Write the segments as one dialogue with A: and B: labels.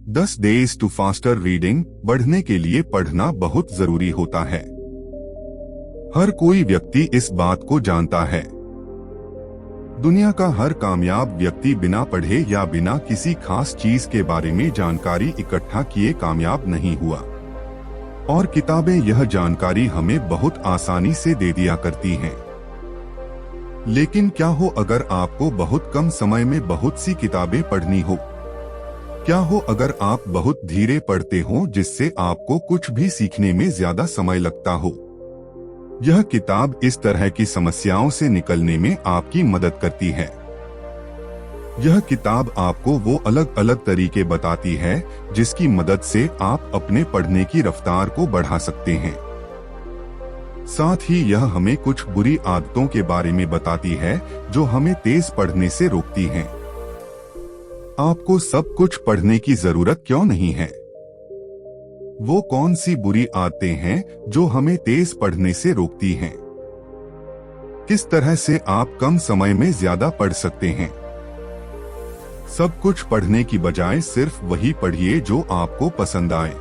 A: 10 days to faster reading बढ़ने के लिए पढ़ना बहुत जरूरी होता है। हर कोई व्यक्ति इस बात को जानता है। दुनिया का हर कामयाब व्यक्ति बिना पढ़े या बिना किसी खास चीज के बारे में जानकारी इकट्ठा किए कामयाब नहीं हुआ, और किताबें यह जानकारी हमें बहुत आसानी से दे दिया करती हैं। लेकिन क्या हो अगर आपको बहुत कम समय में बहुत सी किताबें पढ़नी हो? क्या हो अगर आप बहुत धीरे पढ़ते हो जिससे आपको कुछ भी सीखने में ज्यादा समय लगता हो? यह किताब इस तरह की समस्याओं से निकलने में आपकी मदद करती है। यह किताब आपको वो अलग अलग तरीके बताती है जिसकी मदद से आप अपने पढ़ने की रफ्तार को बढ़ा सकते हैं। साथ ही यह हमें कुछ बुरी आदतों के बारे में बताती है जो हमें तेज पढ़ने से रोकती हैं। आपको सब कुछ पढ़ने की जरूरत क्यों नहीं है? वो कौन सी बुरी आदतें हैं जो हमें तेज पढ़ने से रोकती हैं? किस तरह से आप कम समय में ज्यादा पढ़ सकते हैं? सब कुछ पढ़ने की बजाय सिर्फ वही पढ़िए जो आपको पसंद आए।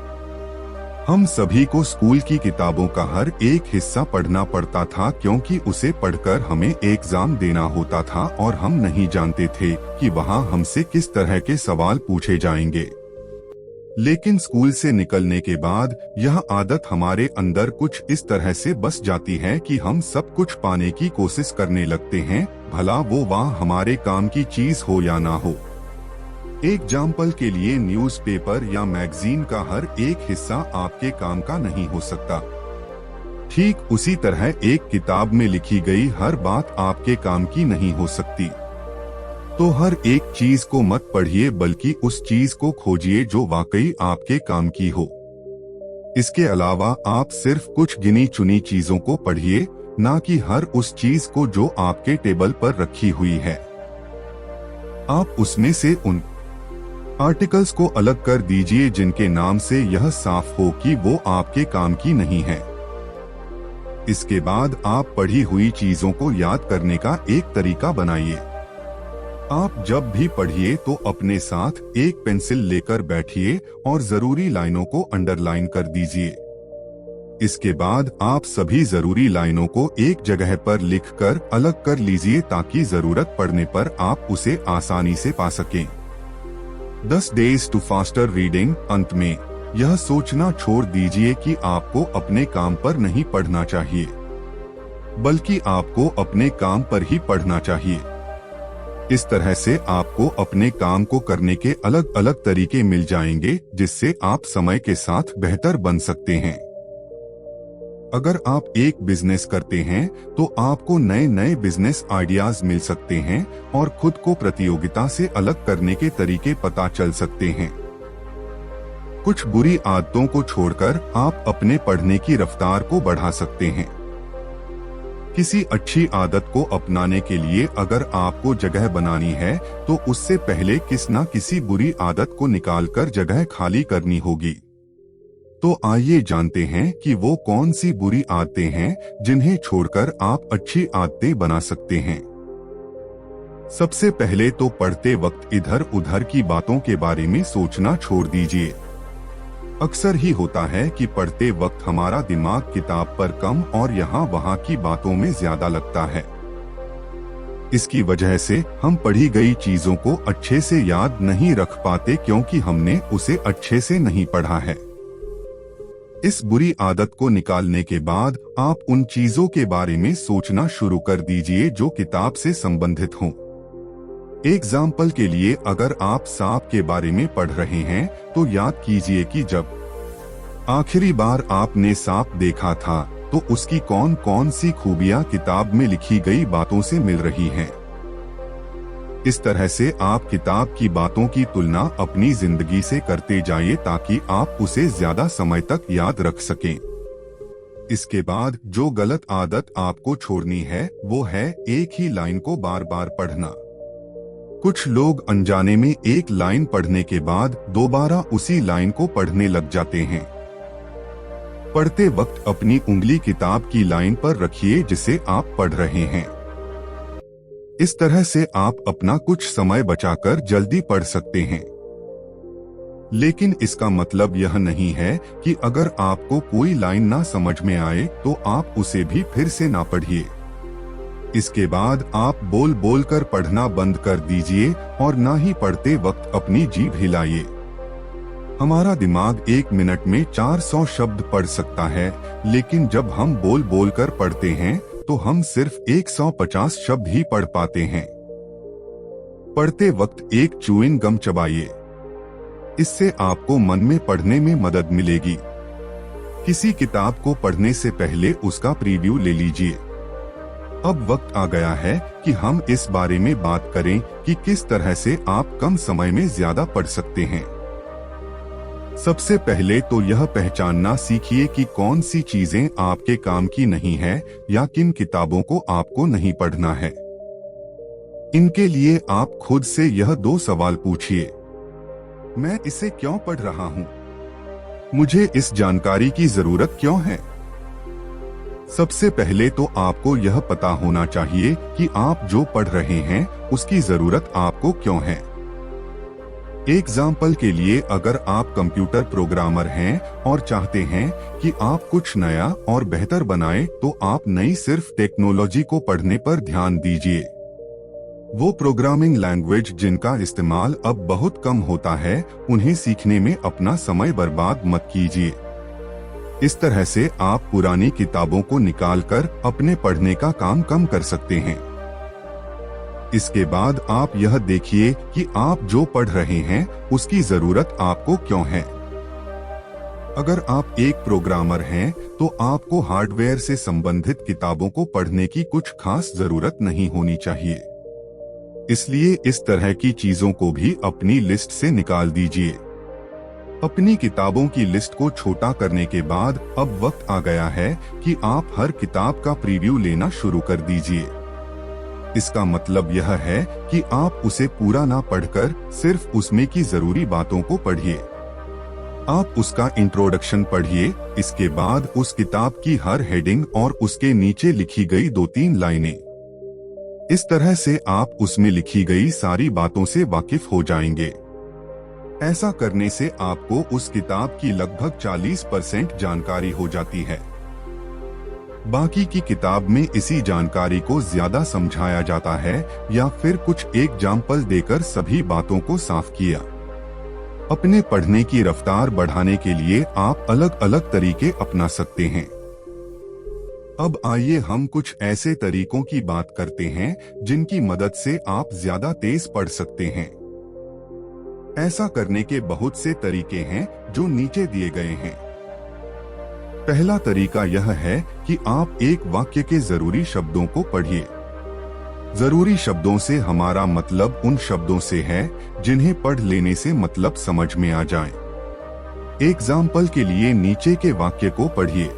A: हम सभी को स्कूल की किताबों का हर एक हिस्सा पढ़ना पड़ता था क्योंकि उसे पढ़कर हमें एग्जाम देना होता था और हम नहीं जानते थे कि वहाँ हमसे किस तरह के सवाल पूछे जाएंगे। लेकिन स्कूल से निकलने के बाद यह आदत हमारे अंदर कुछ इस तरह से बस जाती है कि हम सब कुछ पाने की कोशिश करने लगते हैं, भला वो वह हमारे काम की चीज हो या ना हो। एग्जाम्पल के लिए न्यूज़पेपर या मैगजीन का हर एक हिस्सा आपके काम का नहीं हो सकता। ठीक उसी तरह एक किताब में लिखी गई हर बात आपके काम की नहीं हो सकती। तो हर एक चीज को मत पढ़िए, बल्कि उस चीज को खोजिए जो वाकई आपके काम की हो। इसके अलावा आप सिर्फ कुछ गिनी चुनी चीजों को पढ़िए, ना कि हर उस चीज को जो आपके टेबल पर रखी हुई है। आप उसमें से उन आर्टिकल्स को अलग कर दीजिए जिनके नाम से यह साफ हो कि वो आपके काम की नहीं है। इसके बाद आप पढ़ी हुई चीजों को याद करने का एक तरीका बनाइए। आप जब भी पढ़िए तो अपने साथ एक पेंसिल लेकर बैठिए और जरूरी लाइनों को अंडरलाइन कर दीजिए। इसके बाद आप सभी जरूरी लाइनों को एक जगह पर लिखकर अलग कर लीजिए ताकि जरूरत पड़ने पर आप उसे आसानी से पा सकें। 10 डेज टू फास्टर रीडिंग अंत में यह सोचना छोड़ दीजिए कि आपको अपने काम पर नहीं पढ़ना चाहिए, बल्कि आपको अपने काम पर ही पढ़ना चाहिए। इस तरह से आपको अपने काम को करने के अलग अलग तरीके मिल जाएंगे जिससे आप समय के साथ बेहतर बन सकते हैं। अगर आप एक बिजनेस करते हैं तो आपको नए नए बिजनेस आइडियाज मिल सकते हैं और खुद को प्रतियोगिता से अलग करने के तरीके पता चल सकते हैं। कुछ बुरी आदतों को छोड़कर आप अपने पढ़ने की रफ्तार को बढ़ा सकते हैं। किसी अच्छी आदत को अपनाने के लिए अगर आपको जगह बनानी है तो उससे पहले किसी न किसी बुरी आदत को निकालकर जगह खाली करनी होगी। तो आइए जानते हैं कि वो कौन सी बुरी आदतें हैं जिन्हें छोड़कर आप अच्छी आदतें बना सकते हैं। सबसे पहले तो पढ़ते वक्त इधर उधर की बातों के बारे में सोचना छोड़ दीजिए। अक्सर ही होता है कि पढ़ते वक्त हमारा दिमाग किताब पर कम और यहाँ वहाँ की बातों में ज्यादा लगता है। इसकी वजह से हम पढ़ी गई चीजों को अच्छे से याद नहीं रख पाते क्योंकि हमने उसे अच्छे से नहीं पढ़ा है। इस बुरी आदत को निकालने के बाद आप उन चीजों के बारे में सोचना शुरू कर दीजिए जो किताब से संबंधित हों। एग्जाम्पल के लिए अगर आप सांप के बारे में पढ़ रहे हैं तो याद कीजिए कि जब आखिरी बार आपने सांप देखा था तो उसकी कौन कौन सी खूबियां किताब में लिखी गई बातों से मिल रही हैं। इस तरह से आप किताब की बातों की तुलना अपनी जिंदगी से करते जाइए ताकि आप उसे ज्यादा समय तक याद रख सकें। इसके बाद जो गलत आदत आपको छोड़नी है वो है एक ही लाइन को बार बार पढ़ना। कुछ लोग अनजाने में एक लाइन पढ़ने के बाद दोबारा उसी लाइन को पढ़ने लग जाते हैं। पढ़ते वक्त अपनी उंगली किताब की लाइन पर रखिए जिसे आप पढ़ रहे हैं। इस तरह से आप अपना कुछ समय बचाकर जल्दी पढ़ सकते हैं। लेकिन इसका मतलब यह नहीं है कि अगर आपको कोई लाइन ना समझ में आए तो आप उसे भी फिर से ना पढ़िए। इसके बाद आप बोल बोल कर पढ़ना बंद कर दीजिए और ना ही पढ़ते वक्त अपनी जीभ हिलाइए। हमारा दिमाग 1 मिनट में 400 शब्द पढ़ सकता है, लेकिन जब हम बोल बोल कर पढ़ते हैं तो हम सिर्फ 150 शब्द ही पढ़ पाते हैं। पढ़ते वक्त एक च्युइंग गम चबाइए। इससे आपको मन में पढ़ने में मदद मिलेगी। किसी किताब को पढ़ने से पहले उसका प्रीव्यू ले लीजिए। अब वक्त आ गया है कि हम इस बारे में बात करें कि किस तरह से आप कम समय में ज्यादा पढ़ सकते हैं। सबसे पहले तो यह पहचानना सीखिए कि कौन सी चीजें आपके काम की नहीं है या किन किताबों को आपको नहीं पढ़ना है। इनके लिए आप खुद से यह 2 सवाल पूछिए। मैं इसे क्यों पढ़ रहा हूं? मुझे इस जानकारी की जरूरत क्यों है? सबसे पहले तो आपको यह पता होना चाहिए कि आप जो पढ़ रहे हैं उसकी जरूरत आपको क्यों है। एग्जाम्पल के लिए, अगर आप कंप्यूटर प्रोग्रामर हैं और चाहते हैं कि आप कुछ नया और बेहतर बनाएं, तो आप नई सिर्फ टेक्नोलॉजी को पढ़ने पर ध्यान दीजिए। वो प्रोग्रामिंग लैंग्वेज जिनका इस्तेमाल अब बहुत कम होता है, उन्हें सीखने में अपना समय बर्बाद मत कीजिए। इस तरह से आप पुरानी किताबों को निकालकर अपने पढ़ने का काम कम कर सकते हैं। इसके बाद आप यह देखिए कि आप जो पढ़ रहे हैं उसकी जरूरत आपको क्यों है। अगर आप एक प्रोग्रामर हैं, तो आपको हार्डवेयर से संबंधित किताबों को पढ़ने की कुछ खास जरूरत नहीं होनी चाहिए। इसलिए इस तरह की चीजों को भी अपनी लिस्ट से निकाल दीजिए। अपनी किताबों की लिस्ट को छोटा करने के बाद अब वक्त आ गया है कि आप हर किताब का प्रीव्यू लेना शुरू कर दीजिए। इसका मतलब यह है कि आप उसे पूरा ना पढ़कर सिर्फ उसमें की जरूरी बातों को पढ़िए। आप उसका इंट्रोडक्शन पढ़िए, इसके बाद उस किताब की हर हेडिंग और उसके नीचे लिखी गई 2-3 लाइनें। इस तरह से आप उसमें लिखी गई सारी बातों से वाकिफ हो जाएंगे। ऐसा करने से आपको उस किताब की लगभग 40% जानकारी हो जाती है। बाकी की किताब में इसी जानकारी को ज्यादा समझाया जाता है या फिर कुछ एग्जाम्पल देकर सभी बातों को साफ किया। अपने पढ़ने की रफ्तार बढ़ाने के लिए आप अलग अलग तरीके अपना सकते हैं। अब आइए हम कुछ ऐसे तरीकों की बात करते हैं जिनकी मदद से आप ज्यादा तेज पढ़ सकते हैं। ऐसा करने के बहुत से तरीके हैं जो नीचे दिए गए हैं। पहला तरीका यह है कि आप एक वाक्य के जरूरी शब्दों को पढ़िए। जरूरी शब्दों से हमारा मतलब उन शब्दों से है जिन्हें पढ़ लेने से मतलब समझ में आ जाए। एग्जाम्पल के लिए नीचे के वाक्य को पढ़िए।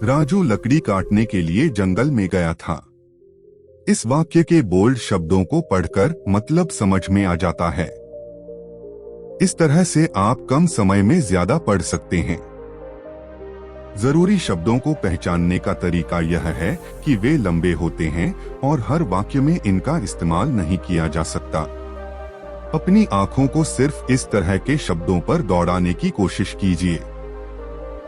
A: राजू लकड़ी काटने के लिए जंगल में गया था। इस वाक्य के बोल्ड शब्दों को पढ़कर मतलब समझ में आ जाता है। इस तरह से आप कम समय में ज्यादा पढ़ सकते हैं। जरूरी शब्दों को पहचानने का तरीका यह है कि वे लंबे होते हैं और हर वाक्य में इनका इस्तेमाल नहीं किया जा सकता। अपनी आंखों को सिर्फ इस तरह के शब्दों पर दौड़ाने की कोशिश कीजिए।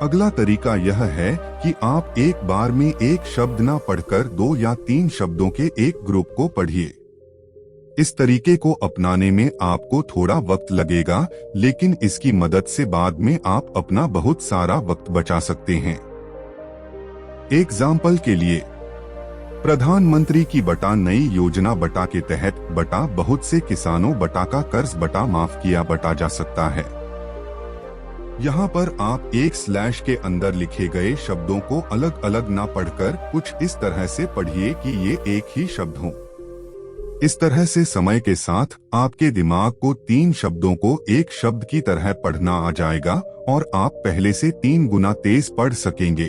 A: अगला तरीका यह है कि आप एक बार में एक शब्द ना पढ़कर 2 या 3 शब्दों के एक ग्रुप को पढ़िए। इस तरीके को अपनाने में आपको थोड़ा वक्त लगेगा, लेकिन इसकी मदद से बाद में आप अपना बहुत सारा वक्त बचा सकते हैं। एग्जाम्पल के लिए, प्रधानमंत्री की बटा नई योजना बटा के तहत बटा बहुत से किसानों बटा का कर्ज बटा माफ किया बटा जा सकता है। यहाँ पर आप एक स्लैश के अंदर लिखे गए शब्दों को अलग अलग ना पढ़कर कुछ इस तरह से पढ़िए कि ये एक ही शब्द हो। इस तरह से समय के साथ आपके दिमाग को 3 शब्दों को एक शब्द की तरह पढ़ना आ जाएगा और आप पहले से 3 गुना तेज पढ़ सकेंगे।